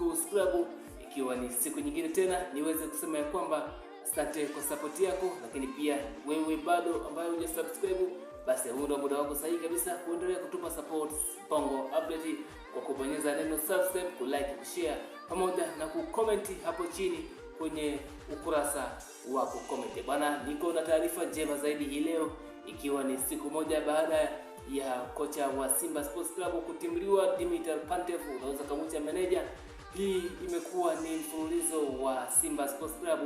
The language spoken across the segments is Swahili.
Sports Club, ikiwa ni siku nyingine tena niweze kusema ya kwamba asante kwa support yako, lakini pia wewe bado ambaye hujasubscribe, basi huu ndio muda wako sahihi kabisa kuendelea kutupa support Bongo Update kwa kubonyeza neno subscribe, kulike, kushare pamoja na kucomment hapo chini kwenye ukurasa wa kucomment. Bwana, niko na taarifa njema zaidi hii leo, ikiwa ni siku moja baada ya kocha wa Simba Sports Club kutimliwa Dimitar Pantev, unaweza kumuita manager. Hii imekuwa ni mfululizo wa Simba Sports Club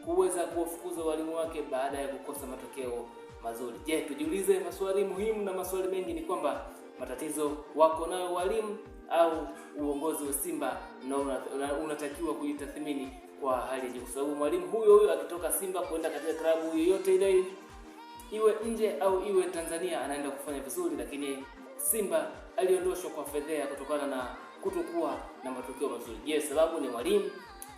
kuweza kuwafukuza walimu wake baada ya kukosa matokeo mazuri. Je, tujiulize maswali muhimu, na maswali mengi ni kwamba matatizo wako nayo walimu au uongozi wa Simba na unatakiwa kujitathmini kwa hali ya juu, kwa sababu mwalimu huyo akitoka Simba kwenda katika klabu yoyote ile, iwe nje au iwe Tanzania, anaenda kufanya vizuri, lakini Simba aliondoshwa kwa fedheha kutokana na kutokuwa na matokeo mazuri. Je, sababu ni mwalimu,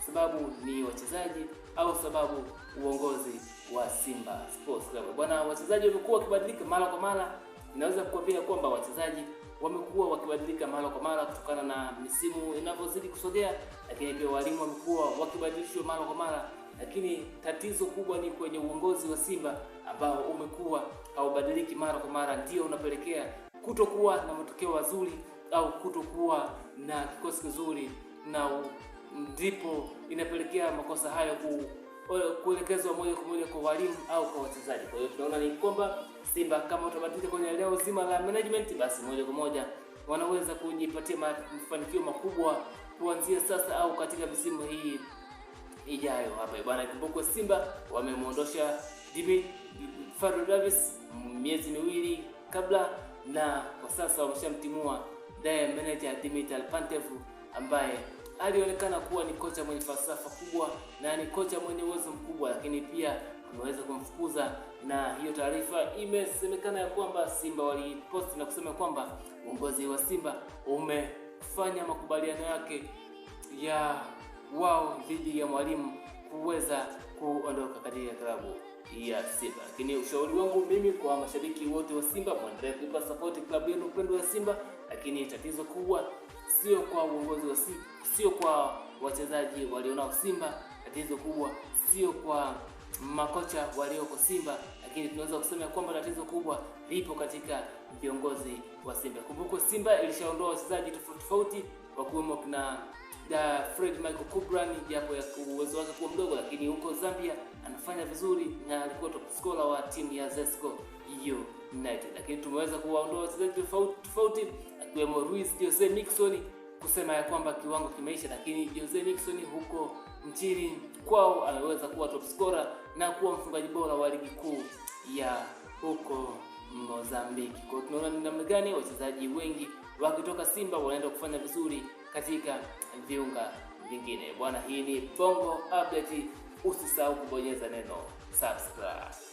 sababu ni wachezaji, au sababu uongozi wa Simba Sports Club? Bwana, wachezaji wamekuwa wakibadilika mara kwa mara. Ninaweza kukwambia kwamba wachezaji wamekuwa wakibadilika mara kwa mara kutokana na misimu inavyozidi kusogea, lakini pia walimu wamekuwa wakibadilishwa mara kwa mara, lakini tatizo kubwa ni kwenye uongozi wa Simba ambao umekuwa haubadiliki mara kwa mara, ndio unapelekea kutokuwa na matokeo mazuri au kutokuwa na kikosi kizuri, na ndipo inapelekea makosa hayo kuelekezwa moja kwa moja kwa walimu au kwa wachezaji. Kwa hiyo tunaona ni kwamba Simba kama utabadilika kwenye eneo zima la management, basi moja kwa moja wanaweza kujipatia mafanikio makubwa kuanzia sasa au katika misimu hii ijayo. Hapa bwana, kumbuka Simba wamemuondosha Fadlu Davis miezi miwili kabla, na kwa sasa wameshamtimua manager Dimitar Pantev ambaye alionekana kuwa ni kocha mwenye falsafa kubwa na ni kocha mwenye uwezo mkubwa, lakini pia ameweza kumfukuza. Na hiyo taarifa imesemekana ya kwamba Simba waliposti na kusema kwamba uongozi wa Simba umefanya makubaliano yake ya wao dhidi ya mwalimu kuweza kuondoka katika klabu ya Simba. Lakini ushauri wangu mimi kwa mashabiki wote wa Simba, muendelee kuipa support klabu yenu pendwa ya Simba, lakini tatizo kubwa sio kwa uongozi wa Simba, sio kwa wachezaji walionao Simba, tatizo kubwa sio kwa makocha walioko Simba, lakini tunaweza kusema kwamba tatizo kubwa lipo katika viongozi wa Simba. Kumbuka Simba ilishaondoa wachezaji tofauti wakiwemo kuna Fred Michael Kubran, japo ya uwezo wake kuwa mdogo, lakini huko Zambia anafanya vizuri na alikuwa top scorer wa timu ya Zesco United. Lakini tumeweza kuwaondoa wachezaji tofauti akiwemo Luis Jose Miquissone, kusema ya kwamba kiwango kimeisha, lakini Jose Miquissone huko nchini kwao ameweza kuwa top scorer na kuwa mfungaji bora wa ligi kuu ya huko Mozambique. Kwa hiyo tunaona ni namna gani wachezaji wengi wakitoka Simba wanaenda kufanya vizuri katika viunga vingine. Bwana, hii ni Bongo Update, usisahau kubonyeza neno subscribe.